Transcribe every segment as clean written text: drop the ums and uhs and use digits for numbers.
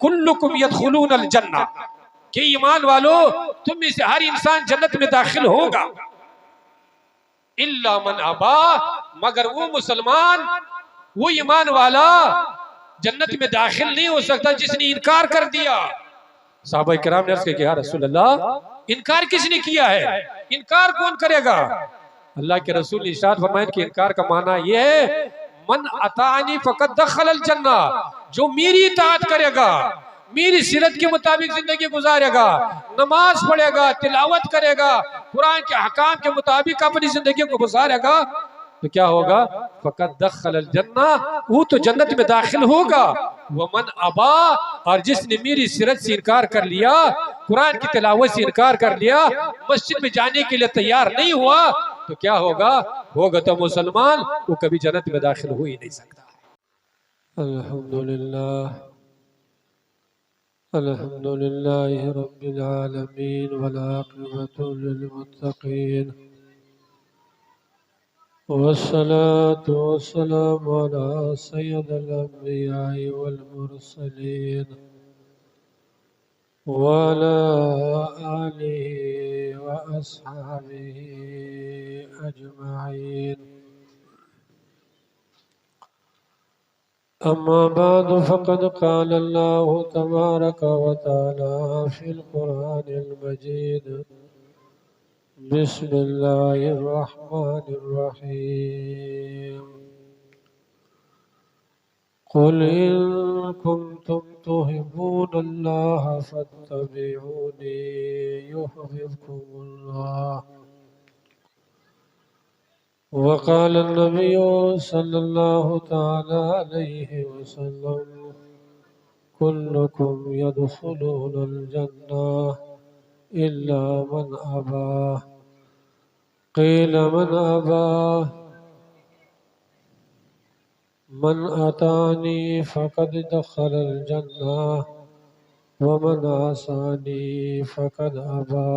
कुल्लुकुम यदखुलूनल जन्नह, कि ईमान वालो तुम में से हर इंसान जन्नत में दाखिल होगा, इल्ला मन अबा, मगर वो मुसलमान, वो ईमान वाला जन्नत में दाखिल नहीं हो सकता जिसने इनकार कर दिया। साहबा किराम ने अर्ज़ किया, या रसूल अल्लाह, इनकार किसने किया है, इनकार कौन करेगा? अल्लाह के रसूल ने इरशाद फरमाया कि इनकार का माना यह है, मन अतानी फकद दखलल जन्नह, जो मेरी इताअत करेगा, मेरी सीरत के मुताबिक जिंदगी गुजारेगा, नमाज पढ़ेगा, तिलावत करेगा, कुरान के हकाम के मुताबिक अपनी जिंदगी को गुजारेगा, तो क्या होगा? फकद दखलल जन्नह, वो तो जन्नत में दाखिल होगा। वमन अबा, और जिसने मेरी सीरत से इनकार कर लिया, कुरान की तिलावत से इनकार कर लिया, मस्जिद में जाने के लिए तैयार नहीं हुआ, तो क्या होगा? होगा तो मुसलमान, वो कभी जन्नत में दाखिल हो ही नहीं सकता। अल्हम्दुलिल्लाह, अल्हम्दुलिल्लाहि रब्बिल आलमीन, वल आक़िबतु लिल मुत्तक़ीन, वस्सलातु वस्सलामु अला सय्यिदिल अंबियाइ वल मुरसलीन, व अला आलिहि व अस्हाबिहि अजमईन। अम्मा बाद फ़क़द क़ाल अल्लाहु तबारक व तआला फ़िल क़ुरआनिल मजीद, बिस्मिल्लाहिर रहमानिर रहीम, क़ुल इन कुन्तुम तुहिब्बूनल्लाह फ़त्तबिऊनी युहब्बिबकुमुल्लाह। वक़ाल नबिय्यु सल्लल्लाहु तआला अलैहि वसल्लम, कुल्लुकुम यदखुलूनल जन्नह इल्ला मन अबा। क़ील मन अबा, मन अतानी फ़क़द दख़लल जन्नह व मन असानी फ़क़द अबा।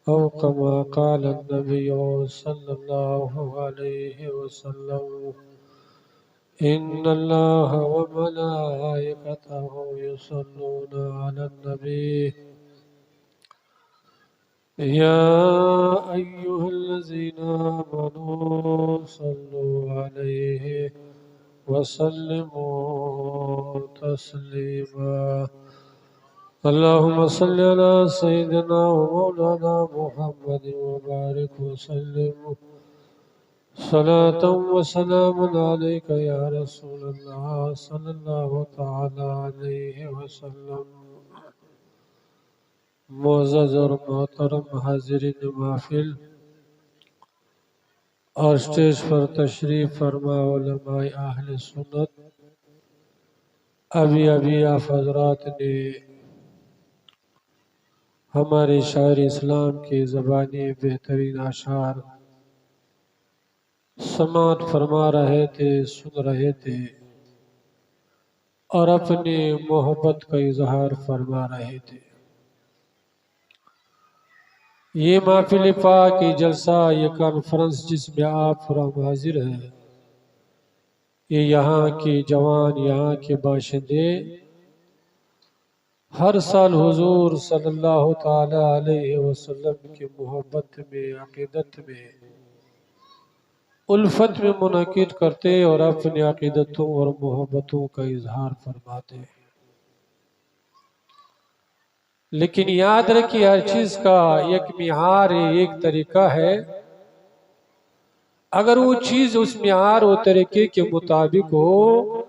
औ कमा क़ाल नबिय्यु सल्लल्लाहु अलैहि वसल्लम, इन्नल्लाह व मलाइकतहु युसल्लूना अलन नबी, या अय्युहल्लज़ीना आमनू सल्लू अलैहि वसल्लिमू तस्लीमा। अल्लाहुम्मा सल्लि अला सय्यिदिना व मौलाना मुहम्मद व बारिक व सल्लिम सलातन व सलामन अलैका या रसूलल्लाह सल्लल्लाहु तआला अलैहि वसल्लम। मुअज़्ज़ज़ और मोहतरम हाज़िरीन महफ़िल और स्टेज पर तशरीफ़ फरमा उलमाए अहले सुन्नत, अभी आप हज़रात ने हमारे शायर इस्लाम के ज़बानी बेहतरीन अशार समात फरमा रहे थे, सुन रहे थे और अपनी मोहब्बत का इजहार फरमा रहे थे। ये महफिल पाक की जलसा, ये कॉन्फ्रेंस जिसमें आप फराम हाजिर हैं, ये यहाँ के जवान, यहाँ के बाशिंदे हर साल हुजूर सल्लल्लाहु ताला अलैहि वसल्लम की मोहब्बत में, अक़ीदत में, उल्फत में मुनक़िद करते और अपनी अक़ीदतों और मोहब्बतों का इजहार फरमाते हैं। लेकिन याद रखिए, हर चीज का एक मियार है, एक तरीका है। अगर वो चीज उस मियार और तरीके के मुताबिक हो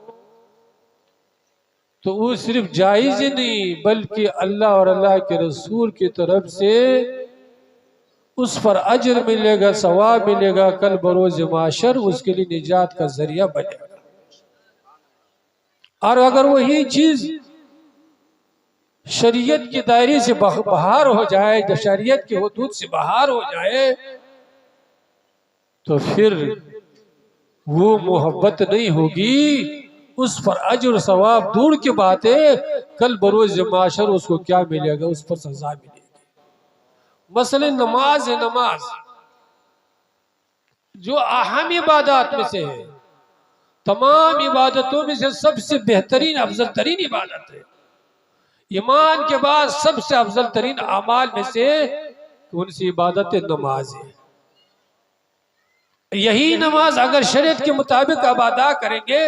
तो वो सिर्फ जायज ही नहीं, बल्कि अल्लाह और अल्लाह के रसूल की तरफ से उस पर अजर मिलेगा, सवाब मिलेगा, कल बरोज माशर उसके लिए निजात का जरिया बनेगा। और अगर वही चीज शरीयत के दायरे से बाहर हो जाए, जब शरीयत के हुदूद से बाहर हो जाए, तो फिर वो मोहब्बत नहीं होगी, उस पर अजर सवाब दूर की बात है, कल बरोज माशर उसको क्या मिलेगा? उस पर सजा मिलेगी। मसलन नमाज है, नमाज जो अहम इबादत में से है, तमाम इबादतों में से सबसे बेहतरीन अफजल तरीन इबादत है। ईमान के बाद सबसे अफजल तरीन अमाल में से कौन सी इबादत है? नमाज है। यही नमाज अगर शरीयत के मुताबिक अब अदा करेंगे,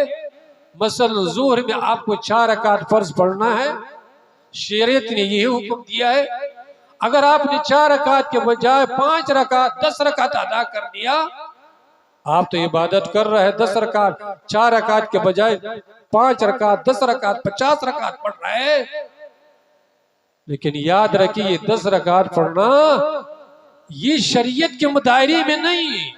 मसलन ज़ोहर में आपको 4 रकात फर्ज पढ़ना है, शरीयत ने यही हुक्म दिया है। अगर आपने 4 रकात के बजाय 5 रकात 10 रकात अदा कर दिया, आप तो इबादत कर रहे हैं 10 रकात, 4 रकात के बजाय 5 रकात 10 रकात 50 रकात पढ़ रहे हैं। लेकिन याद रखिए, ये 10 रकात पढ़ना ये शरीयत के मुदायरे में नहीं,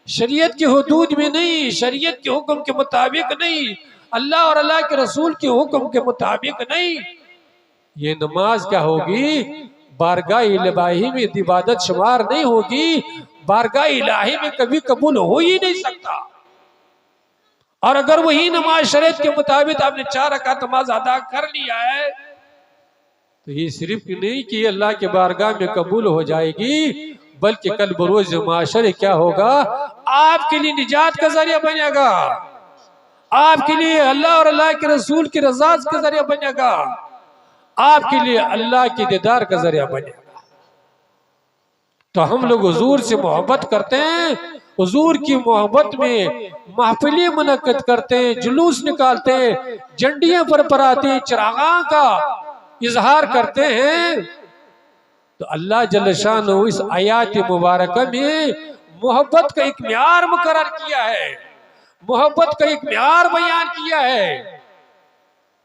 शरीयत के हुदूद में नहीं, शरीयत के हुक्म के मुताबिक नहीं, अल्लाह और अल्लाह के रसूल के हुक्म के मुताबिक नहीं। ये नमाज क्या होगी? बारगाह इलाही में इबादत शुमार नहीं होगी, बारगाह इलाही में कभी कबूल हो ही नहीं सकता। और अगर वही नमाज शरीयत के मुताबिक आपने 4 रकात नमाज अदा कर लिया है, तो ये सिर्फ नहीं कि अल्लाह के बारगाह में कबूल हो जाएगी, बल्कि कल बरोज माशरे क्या होगा? आपके लिए निजात का जरिया बनेगा, आपके लिए अल्लाह और अल्लाह के रसूल की रज़ा का जरिया बनेगा, आपके लिए अल्लाह के दीदार का जरिया बनेगा। तो हम लोग हुजूर से मोहब्बत करते हैं, हुजूर की मोहब्बत में महफिलें मुनक्किद करते हैं, जुलूस निकालते हैं, झंडियां फरफराते हैं, चिरागां का इजहार करते हैं। तो अल्लाह जल्ल शानहू इस आयात मुबारक में मोहब्बत का एक म्यार मुकर्रर किया है, मोहब्बत का एक म्यार बयान किया है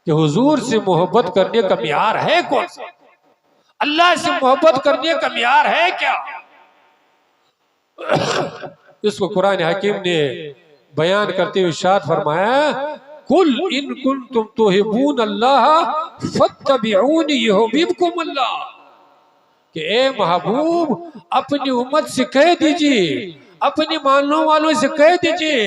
कि हुजूर से मोहब्बत करने का म्यार है कौन सा? अल्लाह से मोहब्बत करने का म्यार है क्या? इसको कुरान हकीम ने बयान करते हुए इरशाद फरमाया, कुल इन कुंतुम तुहिब्बून अल्लाह फत्तबिऊनी युहिब्बुकुम अल्लाह, कि ए महबूब अपनी उम्मत से कह दीजिए, अपने मानने वालों से कह दीजिए,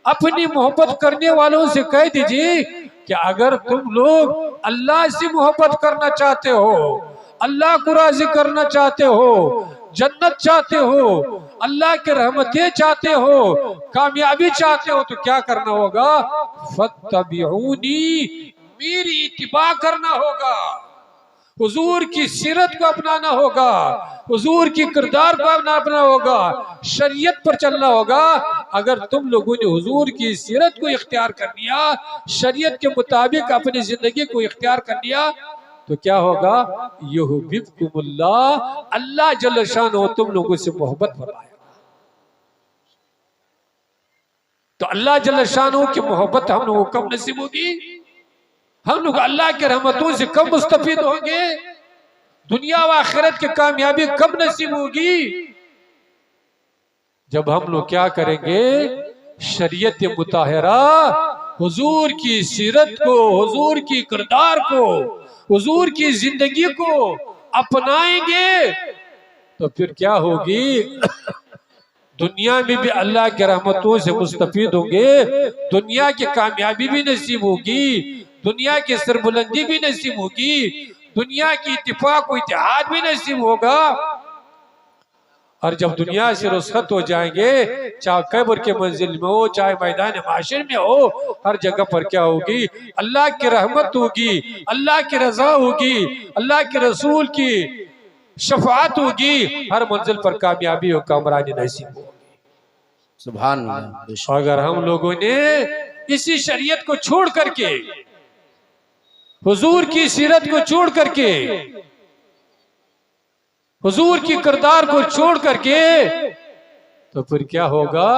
अपनी मोहब्बत करने वालों से कह दीजिए कि अगर तुम लोग अल्लाह से मोहब्बत करना चाहते हो, अल्लाह को राजी करना चाहते हो, जन्नत चाहते हो, अल्लाह के रहमतें चाहते हो, कामयाबी चाहते हो, तो क्या करना होगा? फत्तबिऊनी, मेरी इत्तिबा करना होगा, हुजूर की सीरत को अपनाना होगा, हुजूर की किरदार को अपनाना होगा, शरीयत पर चलना होगा। अगर तुम लोगों ने हुजूर की सीरत को इख्तियार कर लिया, शरीयत के मुताबिक अपनी जिंदगी को इख्तियार कर लिया, तो क्या होगा? युहिब्बुकुमुल्लाह, अल्लाह जल्ल शानहू तुम लोगों से मोहब्बत फरमाएगा। तो अल्लाह जल्ल शानहू की मोहब्बत हम लोगों को कब नसीब होगी? हम लोग अल्लाह के रहमतों से कब मुस्तफीद होंगे? दुनिया व आखिरत की कामयाबी कब नसीब होगी? जब हम लोग क्या करेंगे? शरीयत मुताहिरा, हुजूर की सीरत को, हुजूर की किरदार को, हुजूर की जिंदगी को अपनाएंगे, तो फिर क्या होगी? दुनिया में भी अल्लाह के रहमतों से मुस्तफीद होंगे, दुनिया की कामयाबी भी नसीब होगी, दुनिया की सरबुलंदी भी नसीब होगी, दुनिया की इत्तिफाक व इत्तेहाद भी नसीब होगा। और जब दुनिया से रुखसत हो जाएंगे, चाहे कब्र के मंजिल में हो, चाहे मैदान माशर में हो, हर जगह पर क्या होगी? अल्लाह की रहमत होगी, अल्लाह की रजा होगी, अल्लाह के रसूल की शफाअत होगी, हर मंजिल पर कामयाबी और कामरानी नसीब होगी। सुभान अल्लाह। अगर हम लोगों ने इसी शरीयत को छोड़ करके, हुजूर की सीरत को छोड़ करके, हुजूर की किरदार को छोड़ करके, तो फिर क्या होगा?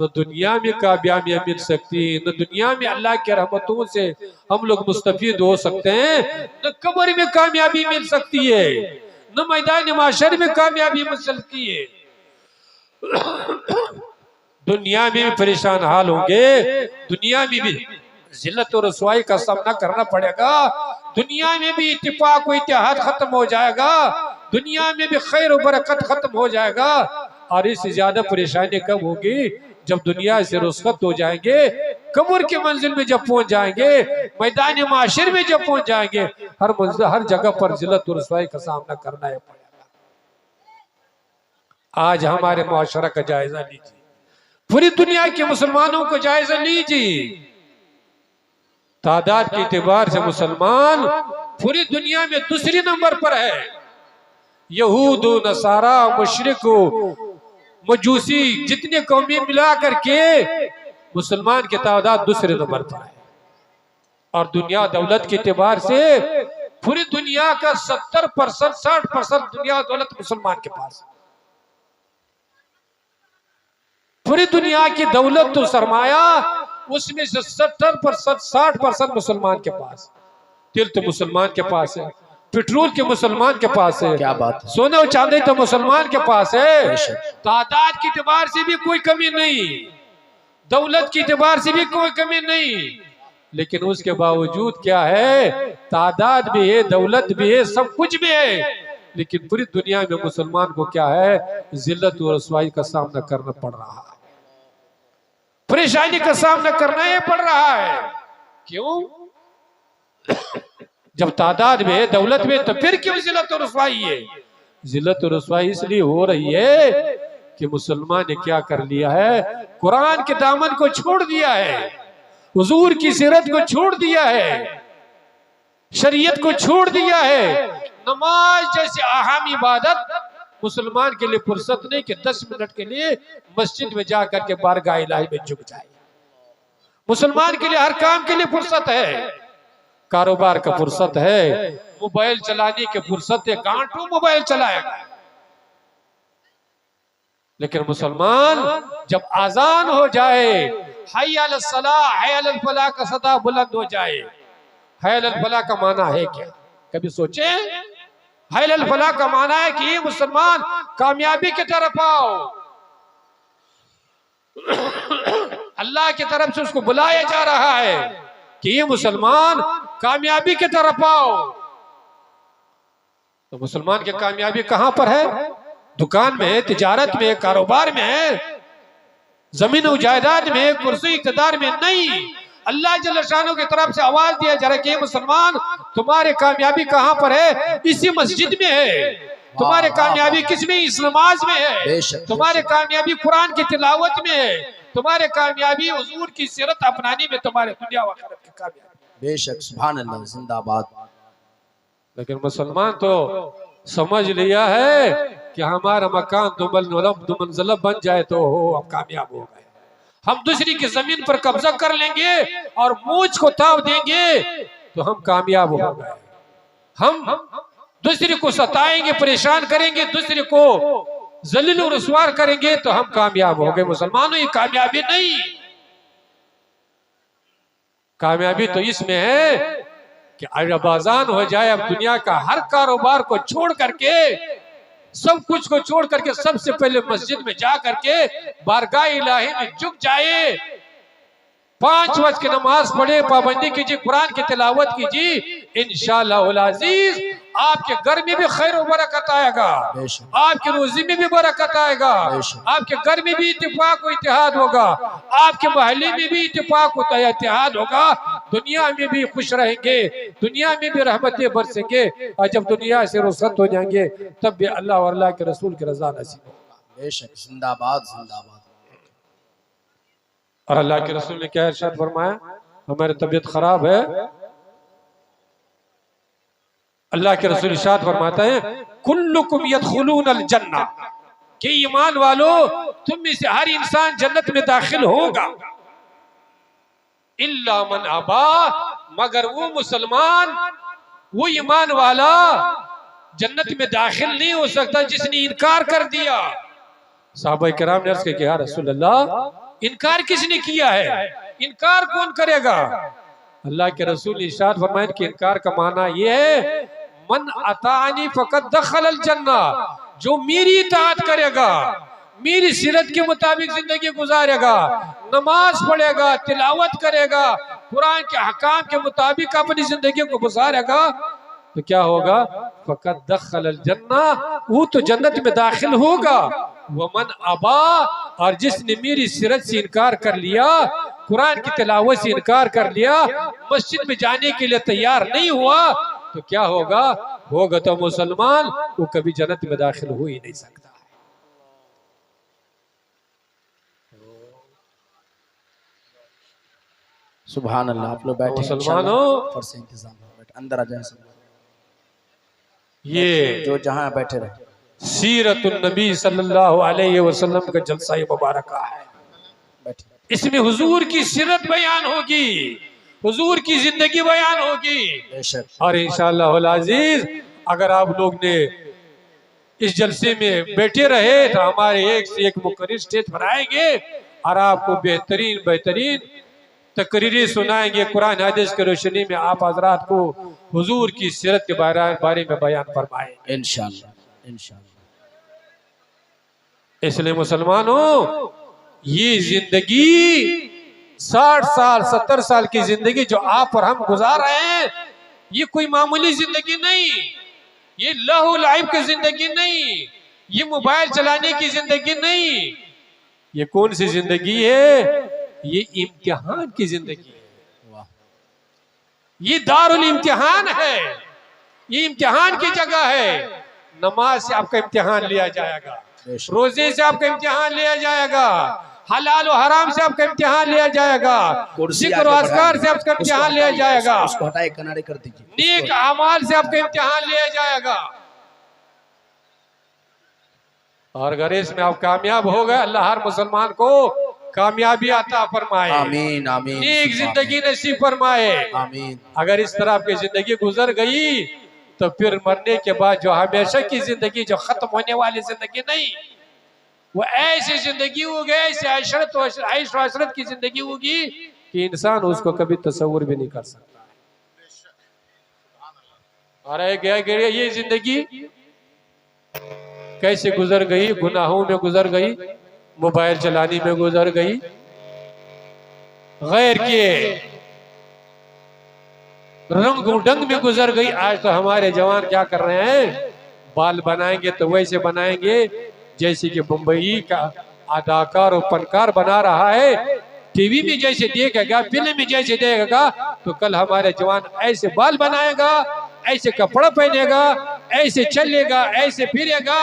न दुनिया में कामयाबियां मिल सकती, न दुनिया में अल्लाह के रहमतों से हम लोग मुस्तफीद हो सकते हैं, न कब्र में कामयाबी मिल सकती है, न मैदान माशर में कामयाबी मिल सकती है। दुनिया में भी परेशान हाल होंगे, दुनिया में भी जिल्लत और रसवाई का सामना करना पड़ेगा, दुनिया में भी इत्तिफाक व इत्तेहाद खत्म हो जाएगा, दुनिया में भी खैर और बरकत खत्म हो जाएगा। और इससे ज्यादा परेशानी कब होगी? जब दुनिया से रुखसत हो जाएंगे, कब्र के मंजिल में जब पहुंच जाएंगे, मैदान माशर में जब पहुंच जाएंगे, हर मंजिल हर जगह पर जिल्लत और रसवाई का सामना करना है पड़ेगा। आज हमारे मुआशरा का जायजा लीजिए, पूरी दुनिया के मुसलमानों को जायजा लीजिए, तादाद के एतबार से मुसलमान पूरी दुनिया में दूसरी नंबर पर है। यहूद, नसारा, मुशरिक, मजूसी, जितने कौमें मिला करके मुसलमान की तादाद दूसरे नंबर पर है। और दुनिया दौलत के एतबार से पूरी दुनिया का 70% 60% दुनिया दौलत मुसलमान के पास। पूरी दुनिया की दौलत तो सरमाया, उसमें से 70% 60% मुसलमान के पास। तेल तो मुसलमान के पास है, पेट्रोल के मुसलमान के पास है, क्या बात है, सोना और चांदी तो मुसलमान के पास है। तादाद के एतबार से भी कोई कमी नहीं, दौलत के एतबार से भी कोई कमी नहीं, लेकिन उसके बावजूद क्या है, तादाद भी है, दौलत भी है, सब कुछ भी है, लेकिन पूरी दुनिया में मुसलमान को क्या है, जिल्लत और रसवाई का सामना करना पड़ रहा है, परेशानी का सामना करना ही पड़ रहा है। क्यों? जब तादाद में है, दौलत में, तो फिर क्यों जिल्लत और रसवाई है? जिल्लत और रसवाई इसलिए हो रही है कि मुसलमान ने क्या कर लिया है, कुरान के दामन को छोड़ दिया है, हुजूर की सीरत को छोड़ दिया है, शरीयत को छोड़ दिया है। नमाज जैसी अहम इबादत मुसलमान के लिए फुर्सत नहीं कि 10 मिनट के लिए मस्जिद में जाकर के बारगाह इलाही में झुक जाए। मुसलमान के लिए हर काम के लिए फुर्सत है, कारोबार का फुर्सत है, मोबाइल चलाने की फुर्सत है, घंटों मोबाइल चलाएगा। लेकिन मुसलमान जब आजान हो जाए, हय अल सलाह, हय अल फलाह का सदा बुलंद हो जाए। हय अल फलाह का माना है क्या? कभी सोचे? हय अल फलाह का माना है कि ये मुसलमान कामयाबी की तरफ आओ, अल्लाह की तरफ से उसको बुलाया जा रहा है कि ये मुसलमान कामयाबी की तरफ आओ। तो मुसलमान की कामयाबी कहां पर है? दुकान में, तिजारत में, कारोबार में है, जमीन और जायदाद में, कुर्सी इक़्तिदार में नहीं। अल्लाह जल्ल शानो की तरफ से आवाज दिया जा रहा है कि मुसलमान तुम्हारी कामयाबी कहां पर है? इसी मस्जिद में है। तुम्हारी कामयाबी किसमें? इस नमाज में है। तुम्हारी कामयाबी कुरान की तिलावत में है। तुम्हारी कामयाबी हुजूर की सीरत अपनाने में, तुम्हारे दुनिया व आखिरत की कामयाबी। बेशक, सुभान अल्लाह, जिंदाबाद। लेकिन मुसलमान तो समझ लिया है कि हमारा मकान दो मंजिला बन जाए तो हम कामयाब हो गए, हम दूसरी की जमीन पर कब्जा कर लेंगे और मूंछ को ताव देंगे तो हम कामयाब हो गए। हम दूसरे को सताएंगे, परेशान करेंगे, दूसरे को जलील और रुसवार करेंगे तो हम कामयाब हो गए। मुसलमानों, ये कामयाबी नहीं, कामयाबी तो इसमें है कि जब आजान हो जाए, अब दुनिया का हर कारोबार को छोड़ करके, सब कुछ को छोड़ करके सबसे पहले मस्जिद में जा करके बारगाह इलाही में झुक जाए, 5 वक्त की नमाज पढ़े, पाबंदी कीजिए, कुरान की तिलावत कीजिए, इंशाअल्लाह अज़ीज आपके घर में भी खैर और बरकत आएगा, आपकी रोजी में भी बरकत आएगा, आपके घर में भी इत्तेफाक और इत्तेहाद होगा, आपके महल्ले में भी इत्तेफाक और इत्तेहाद होगा, दुनिया में भी खुश रहेंगे, दुनिया में भी रहमतें बरसेंगे, और जब दुनिया से रुखसत हो जाएंगे तब भी अल्लाह और अल्लाह के रसूल की रजा नसीब होगा। बेशक, जिंदाबाद जिंदाबाद। और अल्लाह के रसूल ने क्या इरशाद फरमाया? हमारी तबीयत खराब है, अल्लाह के रसूल इरशाद फरमाता है, कुल्लुकुम यदखुलून अल जन्ना, कि ईमान वालो तुम में से हर इंसान जन्नत में दाखिल होगा, इल्ला मन अबा, मगर वो मुसलमान, वो ईमान वाला जन्नत में दाखिल नहीं हो सकता जिसने इनकार कर दिया। साहबा किराम ने अर्ज़ किया, या रसूल अल्लाह, इनकार किसने किया है? इनकार कौन करेगा? अल्लाह के रसूल इरशाद फरमाए कि इनकार का माना ये है, मन अतानी फकत दखल जन्ना, जो मेरी इताअत करेगा, मेरी सीरत के मुताबिक जिंदगी गुजारेगा, नमाज पढ़ेगा, तिलावत करेगा, कुरान के हकाम के मुताबिक अपनी जिंदगी को गुजारेगा, तो क्या होगा? फकत दखल जन्ना, वो तो जन्नत में दाखिल होगा। वमन अबा, और जिसने मेरी सीरत से इनकार कर लिया, कुरान की तिलावत से इनकार कर लिया, मस्जिद में जाने के लिए तैयार नहीं हुआ, तो क्या होगा? होगा तो मुसलमान वो कभी जन्नत में दाखिल हो ही नहीं सकता है। सुभान अल्लाह। आप लोग बैठे हैं, मुसलमानों, इंशाअल्लाह फर्श से इंतजाम है, बैठ अंदर आ जाए सब। ये जो जहाँ बैठे रहे। सीरतुन नबी सल्लल्लाहु अलैहि वसल्लम का जलसा मुबारक है। बैठे। इसमें हुजूर की सीरत बयान होगी, हुजूर की जिंदगी बयान होगी। बेशक। और इंशाअल्लाह अजीज, अगर आप लोग ने इस जलसे में बैठे रहे तो हमारे एक से एक मुकर्रिर स्टेज पर आएंगे और आपको बेहतरीन बेहतरीन तकरीरें सुनाएंगे। कुरान हदीस की रोशनी में आप हजरात को हुजूर की सीरत के बारे में बयान फरमाएंगे इंशाअल्लाह इंशाअल्लाह। इसलिए मुसलमानों, ये जिंदगी 60 साल 70 साल की जिंदगी जो आप और हम गुजार रहे हैं, ये कोई मामूली जिंदगी नहीं, ये लहू लाइब की जिंदगी नहीं, ये मोबाइल चलाने की जिंदगी नहीं। ये कौन सी जिंदगी है? ये इम्तिहान की जिंदगी है। वाह। ये दारुल इम्तिहान है, ये इम्तिहान की जगह है। नमाज से आपका इम्तिहान लिया जाएगा, रोजे से आपका इम्तिहान लिया जाएगा, हलाल और हराम से आपका इम्तिहान लिया जाएगा, जिक्र और अस्कार से आपका इम्तिहान लिया जाएगा, उसको हटाए किनारे कर दीजिए, नेक अमाल से आपका इम्तिहान लिया जाएगा। और अगर इसमें आप कामयाब हो गए, अल्लाह हर मुसलमान को कामयाबी अता फरमाए, आमीन आमीन, नेक जिंदगी नसीब फरमाए, आमीन। अगर इस तरह आपकी जिंदगी गुजर गई तो फिर मरने के बाद जो हमेशा की जिंदगी, जो खत्म होने वाली जिंदगी नहीं, वो ऐसी जिंदगी होगी, ऐसे ऐश अशरत की जिंदगी होगी कि इंसान उसको कभी तस्वुर भी नहीं कर सकता। और ये जिंदगी कैसे गुजर गई? गुनाहों में गुजर गई, मोबाइल चलाने में गुजर गई, गैर के रंग उडंग में गुजर गई। आज तो हमारे जवान क्या कर रहे हैं? बाल बनाएंगे तो वैसे बनाएंगे जैसे कि मुंबई का अदाकार और फनकार बना रहा है। टीवी में जैसे देखेगा, फिल्म में जैसे देखेगा, तो कल हमारे जवान ऐसे बाल बनाएगा, ऐसे कपड़ा पहनेगा, ऐसे चलेगा, ऐसे फिरेगा।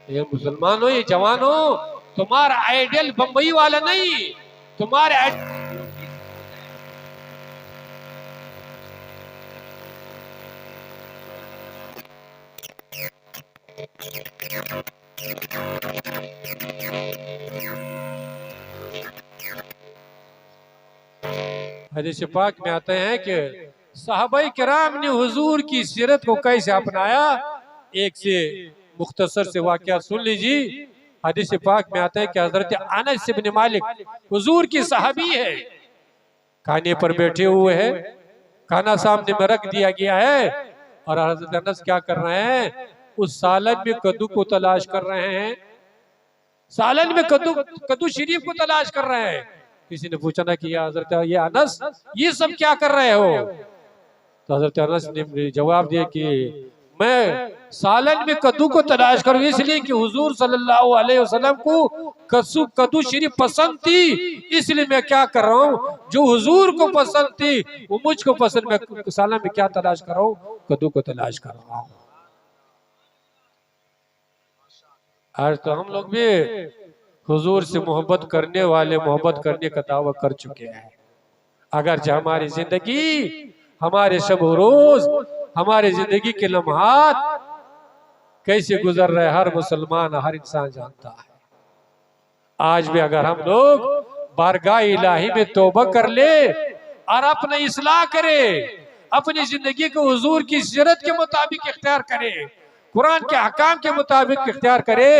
ये मुसलमानों, ये जवानों, तुम्हारा आइडियल बम्बई वाला नहीं, तुम्हारे हदीस पाक में आते हैं कि सहाबाई किराम ने हुजूर की सीरत को कैसे अपनाया। एक से मुख्तसर से वाकया सुन लीजिए। हदीस पाक में आता है कि हजरत अनस इब्न मालिक हुजूर की सहाबी है, खाने पर बैठे हुए हैं, खाना सामने में रख दिया गया है और हजरत अनस क्या कर रहे हैं? उस सालन में कद्दू को तलाश कर रहे हैं, सालन में कद्दू शरीफ को तलाश कर रहे हैं। किसी ने पूछा ना कि हजरत ये अनस, ये सब क्या कर रहे हो? तो हजरत अनस ने जवाब दिया कि मैं सालन में कद्दू को तलाश करूं, इसलिए कि हुजूर सल्लल्लाहु अलैहि वसल्लम को कद्दू शरीफ पसंद थी, इसलिए मैं क्या कर रहा हूं? जो हुजूर को पसंद थी वो मुझको पसंद, मैं सालन में क्या तलाश कर रहा हूं? कद्दू को तलाश कर रहा हूं। आज तो हम लोग भी हुजूर से मोहब्बत करने वाले मोहब्बत करने का दावा कर चुके हैं। अगर जो हमारी जिंदगी, हमारे शब रोज, हमारे जिंदगी के लम्हात कैसे गुजर रहे, हर मुसलमान, हर इंसान जानता है। आज भी अगर हम लोग बारगाह इलाही में तौबा कर ले और अपना इस्लाह करे, अपनी जिंदगी को हुजूर की सीरत के मुताबिक इख्तियार करे, कुरान के अहकाम के मुताबिक इख्तियार करे,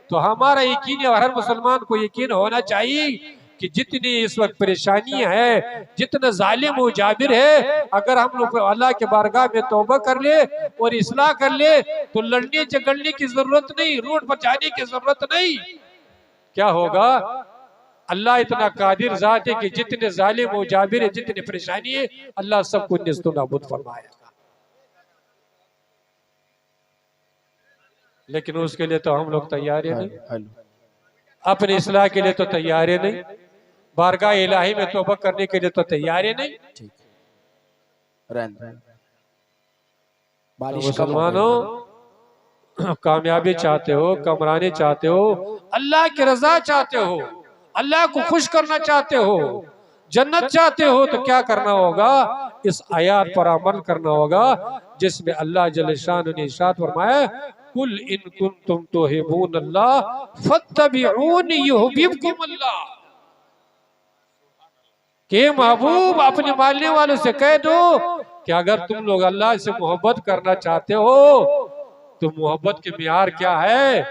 तो हमारा यकीन और हर मुसलमान को यकीन होना चाहिए कि जितनी इस वक्त परेशानी है, जितना जालिम और जाबिर है, अगर हम लोग अल्लाह के बारगाह में तौबा कर ले और इस्लाह कर ले तो लड़ने झगड़ने की जरूरत नहीं, रोड पर जाने की जरूरत नहीं। क्या होगा? अल्लाह इतना कादिर जात है कि जितने जालिम और जाबिर है, जितनी परेशानी है, अल्लाह सबको निस्तो नाबूद फरमाएगा। लेकिन उसके लिए तो हम लोग तैयार है नहीं, अपने इस्लाह के लिए तो तैयार है नहीं, बारगाह इलाही में तौबा करने के लिए तो तैयार है नहीं। तो मुसलमानों, कामयाबी चाहते हो, कमरानी चाहते हो, अल्लाह की रजा चाहते हो, अल्लाह को खुश करना चाहते हो, जन्नत चाहते हो, तो क्या करना होगा? इस आयत पर अमल करना होगा जिसमें अल्लाह जल्ल शान ने इरशाद फरमाया, कुल इन कुंतुम तुहिब्बून अल्लाह फत्तबिऊनी युहिब्बुकुम अल्लाह। के महबूब अपने मानने वालों से कह दो कि अगर तुम लोग अल्लाह से मोहब्बत करना चाहते हो तो मोहब्बत के मियार क्या है?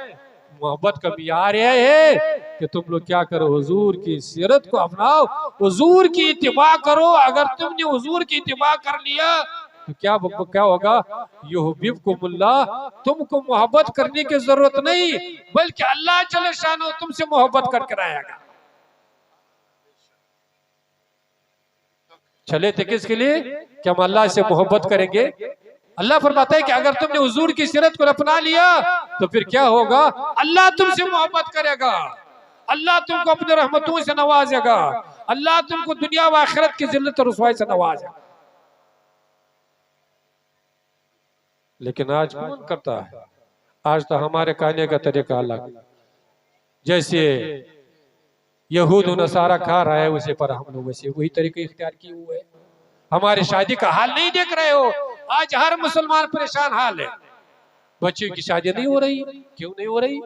मोहब्बत का मियार यह है कि तुम लोग क्या करो? हुजूर की सीरत को अपनाओ, हुजूर की इत्तिबा करो। अगर तुमने हुजूर की इत्तिबा कर लिया तो क्या होगा? युहिब्बुकुमुल्लाह, तुमको मोहब्बत करने की जरूरत नहीं बल्कि अल्लाह जल्ल शानो तुमसे मोहब्बत करके रहेगा। चले थे किसके लिए? कि हम अल्लाह से मोहब्बत करेंगे। अल्लाह फरमाता है कि अगर तुमने हुजूर की सीरत को अपना लिया तो फिर क्या होगा? अल्लाह तुमसे मोहब्बत करेगा, अल्लाह तुमको अपने रहमतों से नवाजेगा, अल्लाह तुमको दुनिया व आखिरत की जिल्लत और रुसवाई से नवाजेगा। लेकिन आज कौन करता है? आज तो हमारे कहने का तरीका अलग, जैसे यहूद नसारा खा रहा है उसे पर हम लोग वैसे वही तरीके इख्तियार किए हुए। हमारी शादी का हाल नहीं देख रहे हो? आज हर मुसलमान परेशान हाल है। बच्चियों की शादी नहीं हो रही, क्यों नहीं हो रही?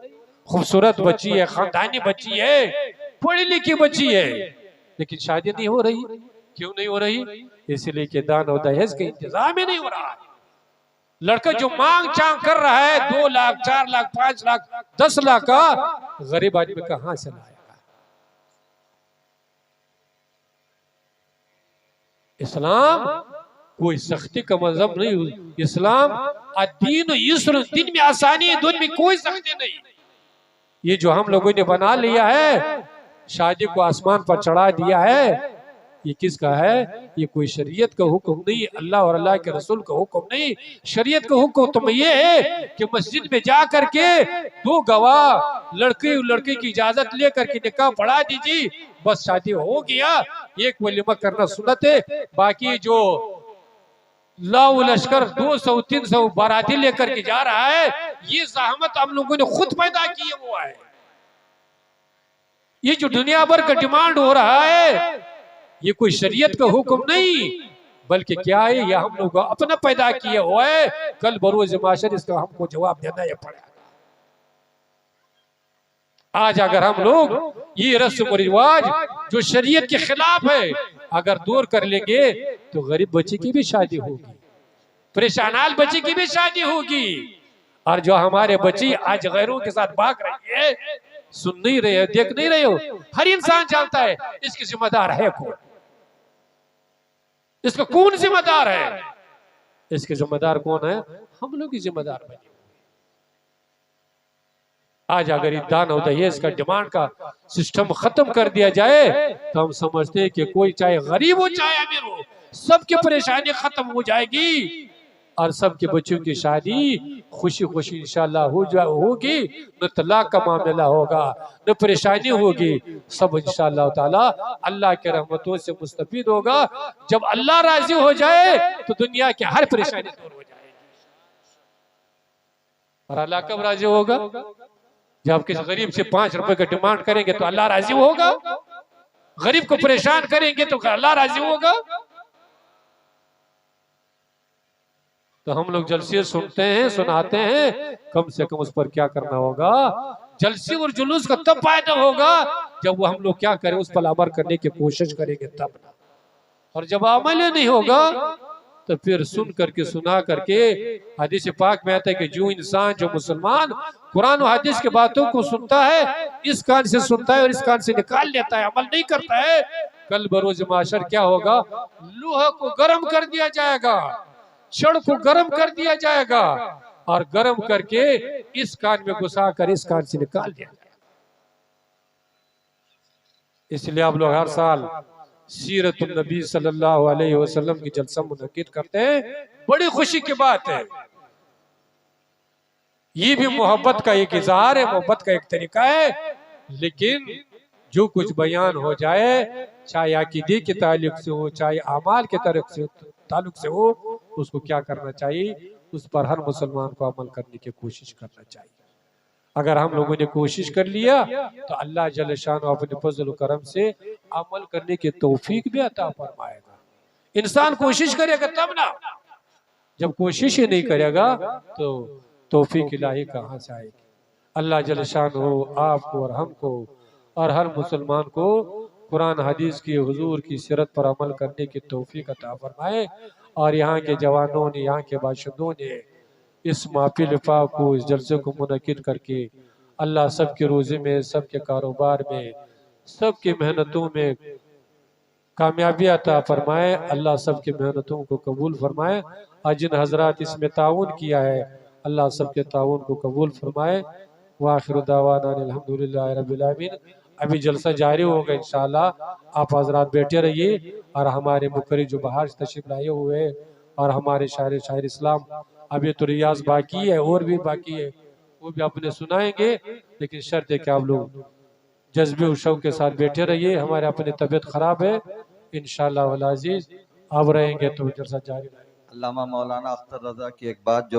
खूबसूरत बच्ची है, खानदानी बच्ची है, पढ़ी लिखी बच्ची है, लेकिन शादी नहीं हो रही। क्यों नहीं हो रही? इसलिए कि दान और दहेज का इंतजाम ही नहीं हो रहा है। लड़का जो मांग चांग कर रहा है 2 लाख 4 लाख 5 लाख 10 लाख का, गरीब आदमी कहां से लाएगा? इस्लाम कोई सख्ती का मजहब नहीं। इस्लाम दीन युस्र, दिन में आसानी है, दिन में कोई सख्ती नहीं। ये जो हम लोगों ने बना लिया है, शादी को आसमान पर चढ़ा दिया है, ये किसका है? ये कोई शरीयत का हुक्म नहीं, अल्लाह और अल्लाह के रसूल का हुक्म नहीं। शरीयत का हुक्म तो ये है कि मस्जिद में जा करके 2 गवाह लड़के लड़के की इजाजत लेकर के निकाह पढ़ा दीजिए, बस शादी हो गया। एक वलीमा करना सुन्नत है, बाकी जो लाओ लश्कर 200-300 बाराती लेकर के जा रहा है, ये ज़हमत हम लोगों ने खुद पैदा किए हुआ है। ये जो दुनिया भर का डिमांड हो रहा है, ये कोई शरीयत का हुक्म नहीं बल्कि क्या है? ये हम लोग अपना पैदा किए हुआ है। कल बरोज माशर इसका हमको जवाब देना ये पड़ेगा। आज अगर हम लोग ये रस्म रिवाज जो शरीयत के खिलाफ है अगर दूर कर लेंगे तो गरीब बच्चे की भी शादी होगी, परेशानाल बच्चे की भी शादी होगी। और जो हमारे बच्चे आज गैरों के साथ भाग रही है, सुन नहीं रहे हो, देख नहीं रहे हो, हर इंसान जानता है इसकी जिम्मेदार है कौन, इसका कौन जिम्मेदार है? इसके जिम्मेदार कौन है? हम लोग ही जिम्मेदार बने। आज अगर दान और दहेज का डिमांड का सिस्टम खत्म कर दिया जाए तो हम समझते हैं कि कोई चाहे गरीब हो चाहे अमीर हो, सबकी परेशानी खत्म हो जाएगी और सबके बच्चों की शादी खुशी खुशी इंशाल्लाह होगी। न तलाक का मामला होगा, न परेशानी होगी, सब इंशाल्लाह ताला अल्लाह के रहमतों से मुस्तफीद होगा। जब अल्लाह राजी हो जाए तो दुनिया की हर परेशानी दूर हो जाएगी। और अल्लाह कब राजी होगा? जब किसी गरीब से 5 रुपए का डिमांड करेंगे तो अल्लाह राजी होगा। गरीब को परेशान करेंगे तो अल्लाह राजी होगा। तो हम लोग जलसे सुनते हैं, सुनाते हैं, कम से कम उस पर क्या करना होगा? जलसे और जुलूस का तब फायदा होगा जब वो हम लोग क्या करें, उस पर अमल करने की कोशिश करेंगे तब ना। और जब अमल नहीं होगा तो फिर सुन करके सुना करके, हदीस पाक में आता है कि जो इंसान जो मुसलमान कुरान और हदीस की बातों को सुनता है, इस कान से सुनता है और इस कान से निकाल लेता है, अमल नहीं करता है, कल बरोज माशर क्या होगा? लोहा को गर्म कर दिया जाएगा, छड़ को गर्म कर दिया जाएगा और गर्म करके इस कान में घुसा कर इस कान से निकाल दिया जाएगा। इसलिए आप लोग हर साल सीरत नबी सल्लल्लाहु अलैहि वसल्लम की जलसा मुनक्किद करते हैं, बड़ी खुशी की बात है। ये भी मोहब्बत का एक इजहार है, मोहब्बत का एक तरीका है। लेकिन जो कुछ बयान हो जाए, चाहे अकीदे के ताल्लुक से हो, चाहे अमाल के ताल्लुक से हो, उसको क्या करना चाहिए? उस पर हर मुसलमान को अमल करने की कोशिश करना चाहिए। अगर हम लोगों ने कोशिश कर लिया तो अल्लाह जल शान अपने फजल करम से अमल करने की तौफीक भी अता फरमाएगा। इंसान कोशिश करेगा तब ना, जब कोशिश ही नहीं करेगा तो तौफीक इलाही कहाँ से आएगी। अल्लाह जल शान हो आपको और हमको और हर मुसलमान को कुरान हदीस की हुजूर की सीरत पर अमल करने की तौफीक अता फरमाए। और यहाँ के जवानों ने, यहाँ के बाशिंदों ने इस महफिल पाक को, इस जलसे को मुनक्किद करके अल्लाह सबके रोज़े में, सबके कारोबार में, सबकी मेहनतों में कामयाबी अता फरमाए। अल्लाह सबकी मेहनतों को कबूल फरमाए। और जिन हजरात इसमें ताउन किया है अल्लाह सबके ताउन को कबूल फरमाए। वाखिर दावाना अल्हम्दुलिल्लाहि रब्बिल आलमीन। अभी जलसा जारी होगा इंशाअल्लाह, आप हजरात बैठे रहिए। और हमारे मुकर्री जो बाहर से तशरीफ लाए हुए हैं और हमारे शायर इस्लाम, अभी तो रियाज बाकी है और भी बाकी है, वो भी अपने सुनाएंगे। लेकिन शर्त है कि आप लोग जज्बे और शौक के साथ बैठे रहिए। हमारे अपनी तबीयत खराब है, इंशाअल्लाह वल अजीज अब रहेंगे तो जलसा जारी रहेगा। अल्लामा मौलाना अख्तर रजा की एक बात जो